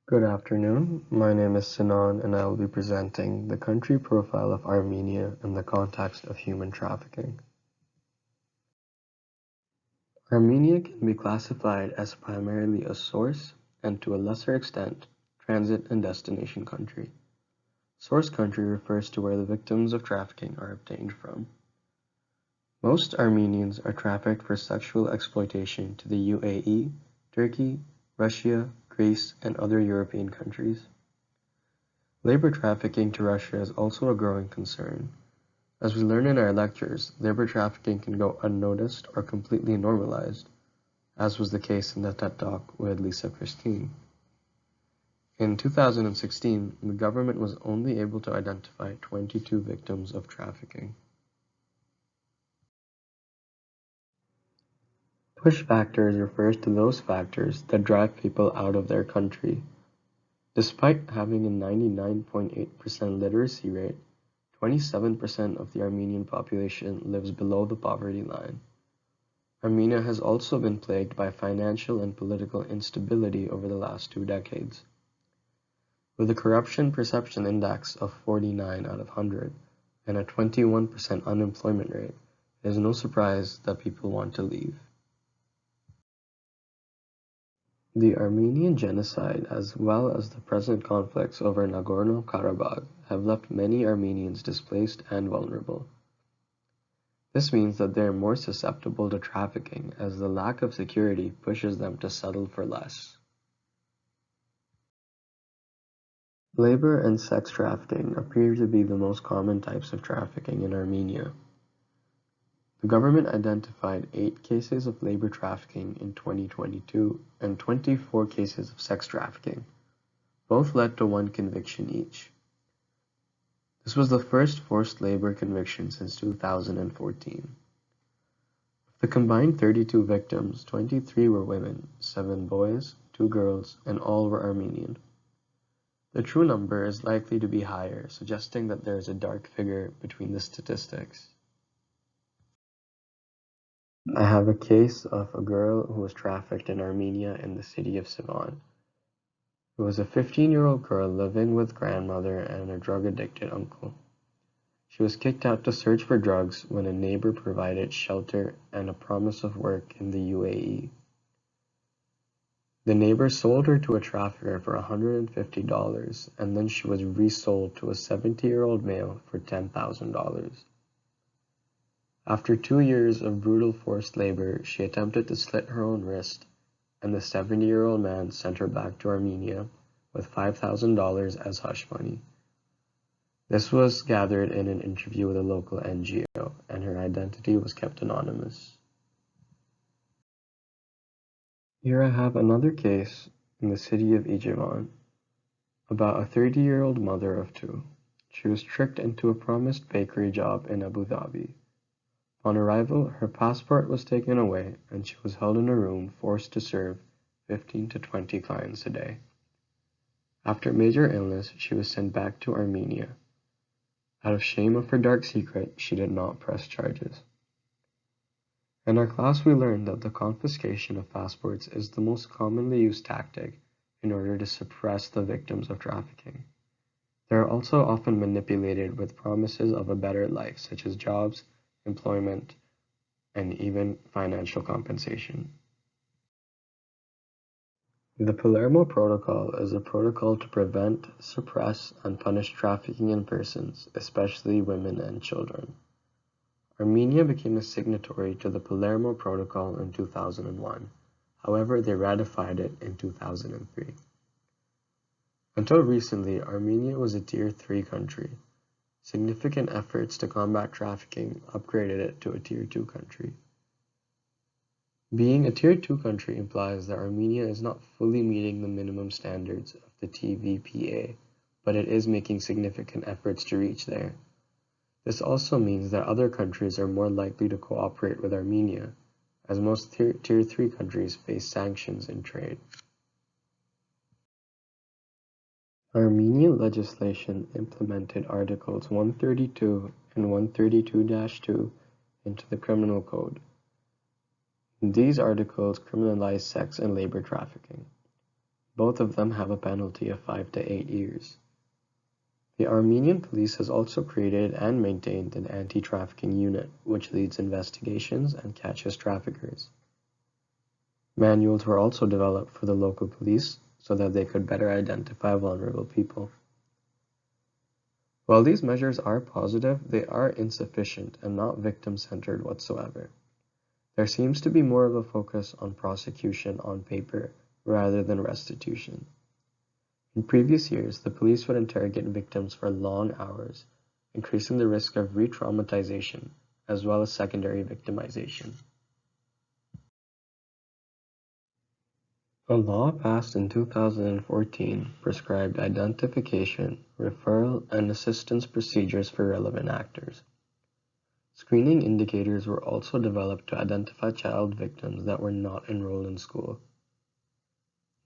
Good afternoon. My name is Sinan and I will be presenting the country profile of Armenia in the context of human trafficking. Armenia can be classified as primarily a source and, to a lesser extent, transit and destination country. Source country refers to where the victims of trafficking are obtained from. Most Armenians are trafficked for sexual exploitation to the UAE, Turkey, Russia, Greece, and other European countries. Labor trafficking to Russia is also a growing concern. As we learn in our lectures, labor trafficking can go unnoticed or completely normalized, as was the case in the TED Talk with Lisa Christine. In 2016, the government was only able to identify 22 victims of trafficking. Push factors refers to those factors that drive people out of their country. Despite having a 99.8% literacy rate, 27% of the Armenian population lives below the poverty line. Armenia has also been plagued by financial and political instability over the last 2 decades. With a corruption perception index of 49 out of 100 and a 21% unemployment rate, it is no surprise that people want to leave. The Armenian genocide, as well as the present conflicts over Nagorno-Karabakh, have left many Armenians displaced and vulnerable. This means that they are more susceptible to trafficking, as the lack of security pushes them to settle for less. Labor and sex trafficking appear to be the most common types of trafficking in Armenia. The government identified 8 cases of labor trafficking in 2022 and 24 cases of sex trafficking. Both led to 1 conviction each. This was the first forced labor conviction since 2014. Of the combined 32 victims, 23 were women, 7 boys, 2 girls, and all were Armenian. The true number is likely to be higher, suggesting that there is a dark figure between the statistics. I have a case of a girl who was trafficked in Armenia in the city of Sivan. It was a 15-year-old girl living with grandmother and a drug-addicted uncle. She was kicked out to search for drugs when a neighbor provided shelter and a promise of work in the UAE. The neighbor sold her to a trafficker for $150, and then she was resold to a 70-year-old male for $10,000. After 2 years of brutal forced labor, she attempted to slit her own wrist, and the 70-year-old man sent her back to Armenia with $5,000 as hush money. This was gathered in an interview with a local NGO, and her identity was kept anonymous. Here I have another case in the city of Ijevan about a 30-year-old mother of 2. She was tricked into a promised bakery job in Abu Dhabi. On arrival, her passport was taken away and she was held in a room forced to serve 15 to 20 clients a day. After major illness, she was sent back to Armenia. Out of shame of her dark secret, she did not press charges. In our class, we learned that the confiscation of passports is the most commonly used tactic in order to suppress the victims of trafficking. They are also often manipulated with promises of a better life, such as jobs, employment, and even financial compensation. The Palermo Protocol is a protocol to prevent, suppress, and punish trafficking in persons, especially women and children. Armenia became a signatory to the Palermo Protocol in 2001. However, they ratified it in 2003. Until recently, Armenia was a Tier 3 country. Significant efforts to combat trafficking upgraded it to a Tier 2 country. Being a Tier 2 country implies that Armenia is not fully meeting the minimum standards of the TVPA, but it is making significant efforts to reach there. This also means that other countries are more likely to cooperate with Armenia, as most Tier 3 countries face sanctions in trade. Armenian legislation implemented Articles 132 and 132-2 into the Criminal Code. These articles criminalize sex and labor trafficking. Both of them have a penalty of 5 to 8 years. The Armenian police has also created and maintained an anti-trafficking unit, which leads investigations and catches traffickers. Manuals were also developed for the local police so that they could better identify vulnerable people. While these measures are positive, they are insufficient and not victim-centered whatsoever. There seems to be more of a focus on prosecution on paper rather than restitution. In previous years, the police would interrogate victims for long hours, increasing the risk of re-traumatization as well as secondary victimization. A law passed in 2014 prescribed identification, referral, and assistance procedures for relevant actors. Screening indicators were also developed to identify child victims that were not enrolled in school.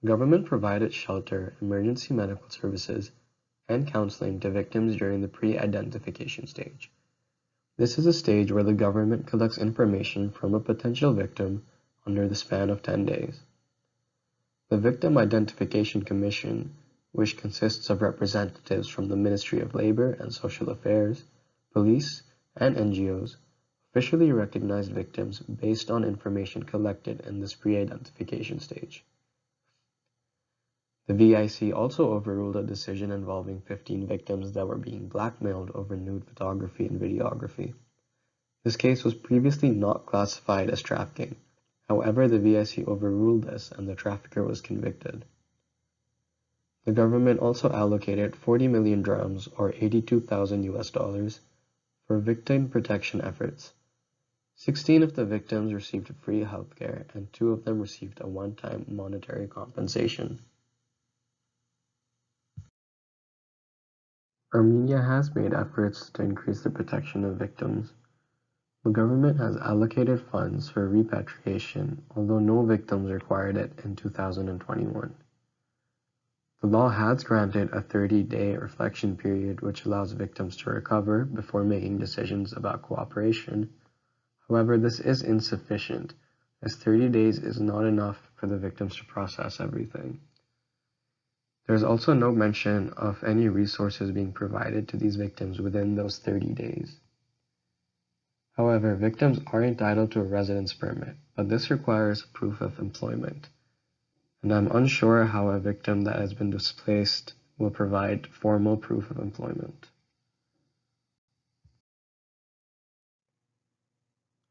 Government provided shelter, emergency medical services, and counseling to victims during the pre-identification stage. This is a stage where the government collects information from a potential victim under the span of 10 days. The Victim Identification Commission, which consists of representatives from the Ministry of Labor and Social Affairs, police, and NGOs, officially recognized victims based on information collected in this pre-identification stage. The VIC also overruled a decision involving 15 victims that were being blackmailed over nude photography and videography. This case was previously not classified as trafficking. However, the VIC overruled this and the trafficker was convicted. The government also allocated 40 million drams or $82,000 for victim protection efforts. 16 of the victims received free healthcare and 2 of them received a one-time monetary compensation. Armenia has made efforts to increase the protection of victims. The government has allocated funds for repatriation, although no victims required it in 2021. The law has granted a 30-day reflection period which allows victims to recover before making decisions about cooperation. However, this is insufficient, as 30 days is not enough for the victims to process everything. There is also no mention of any resources being provided to these victims within those 30 days. However, victims are entitled to a residence permit, but this requires proof of employment. And I'm unsure how a victim that has been displaced will provide formal proof of employment.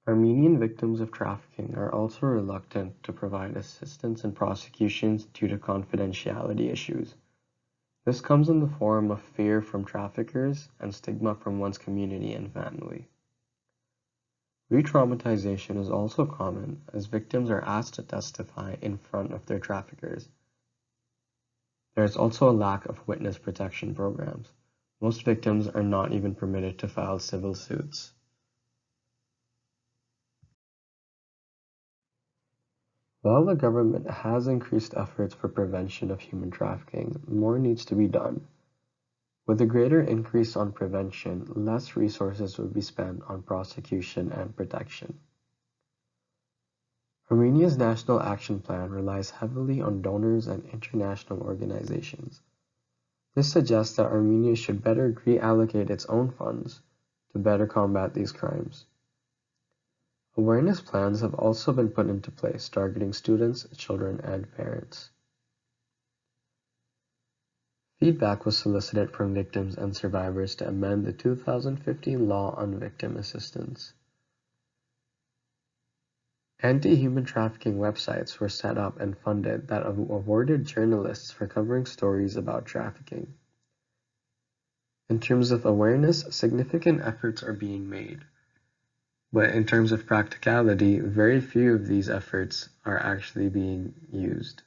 Armenian victims of trafficking are also reluctant to provide assistance in prosecutions due to confidentiality issues. This comes in the form of fear from traffickers and stigma from one's community and family. Re-traumatization is also common, as victims are asked to testify in front of their traffickers. There is also a lack of witness protection programs. Most victims are not even permitted to file civil suits. While the government has increased efforts for prevention of human trafficking, more needs to be done. With a greater increase on prevention, less resources would be spent on prosecution and protection. Armenia's National Action Plan relies heavily on donors and international organizations. This suggests that Armenia should better reallocate its own funds to better combat these crimes. Awareness plans have also been put into place targeting students, children, and parents. Feedback was solicited from victims and survivors to amend the 2015 Law on Victim Assistance. Anti-human trafficking websites were set up and funded that awarded journalists for covering stories about trafficking. In terms of awareness, significant efforts are being made. But in terms of practicality, very few of these efforts are actually being used.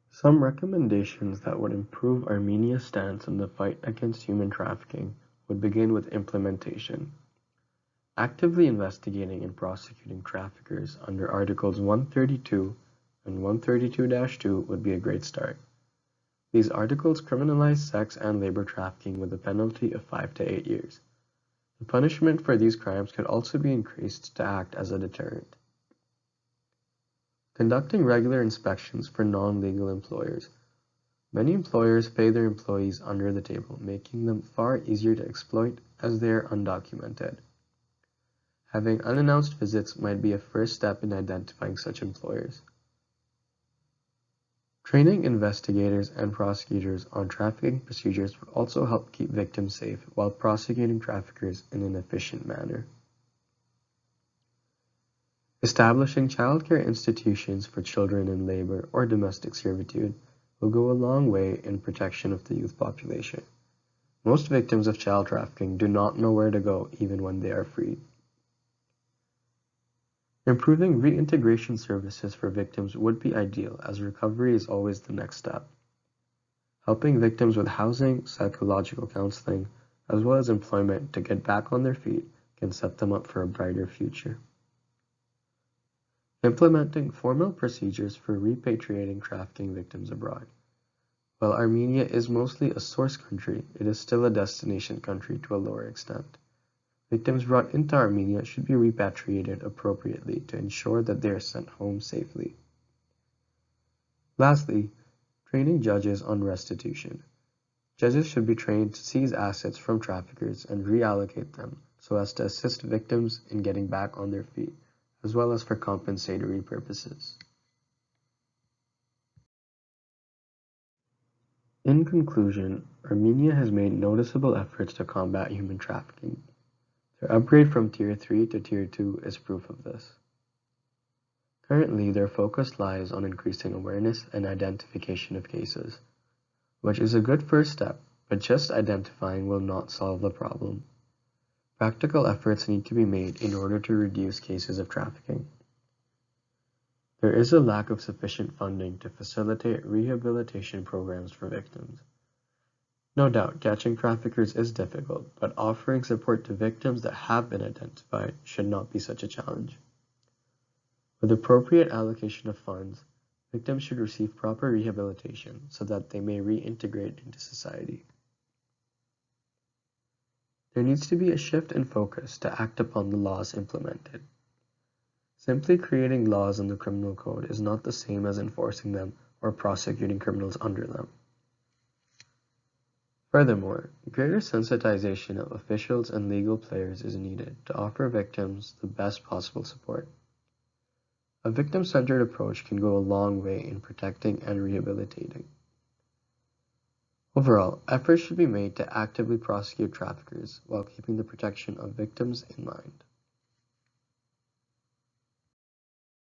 Some recommendations that would improve Armenia's stance in the fight against human trafficking would begin with implementation. Actively investigating and prosecuting traffickers under Articles 132 and 132-2 would be a great start. These articles criminalize sex and labor trafficking with a penalty of 5 to 8 years. The punishment for these crimes could also be increased to act as a deterrent. Conducting regular inspections for non-legal employers. Many employers pay their employees under the table, making them far easier to exploit as they are undocumented. Having unannounced visits might be a first step in identifying such employers. Training investigators and prosecutors on trafficking procedures would also help keep victims safe while prosecuting traffickers in an efficient manner. Establishing childcare institutions for children in labor or domestic servitude will go a long way in protection of the youth population. Most victims of child trafficking do not know where to go even when they are freed. Improving reintegration services for victims would be ideal, as recovery is always the next step. Helping victims with housing, psychological counseling, as well as employment to get back on their feet can set them up for a brighter future. Implementing formal procedures for repatriating trafficking victims abroad. While Armenia is mostly a source country, it is still a destination country to a lower extent. Victims brought into Armenia should be repatriated appropriately to ensure that they are sent home safely. Lastly, training judges on restitution. Judges should be trained to seize assets from traffickers and reallocate them so as to assist victims in getting back on their feet, as well as for compensatory purposes. In conclusion, Armenia has made noticeable efforts to combat human trafficking. Their upgrade from Tier 3 to Tier 2 is proof of this. Currently, their focus lies on increasing awareness and identification of cases, which is a good first step, but just identifying will not solve the problem. Practical efforts need to be made in order to reduce cases of trafficking. There is a lack of sufficient funding to facilitate rehabilitation programs for victims. No doubt, catching traffickers is difficult, but offering support to victims that have been identified should not be such a challenge. With appropriate allocation of funds, victims should receive proper rehabilitation so that they may reintegrate into society. There needs to be a shift in focus to act upon the laws implemented. Simply creating laws in the criminal code is not the same as enforcing them or prosecuting criminals under them. Furthermore, greater sensitization of officials and legal players is needed to offer victims the best possible support. A victim-centered approach can go a long way in protecting and rehabilitating. Overall, efforts should be made to actively prosecute traffickers while keeping the protection of victims in mind.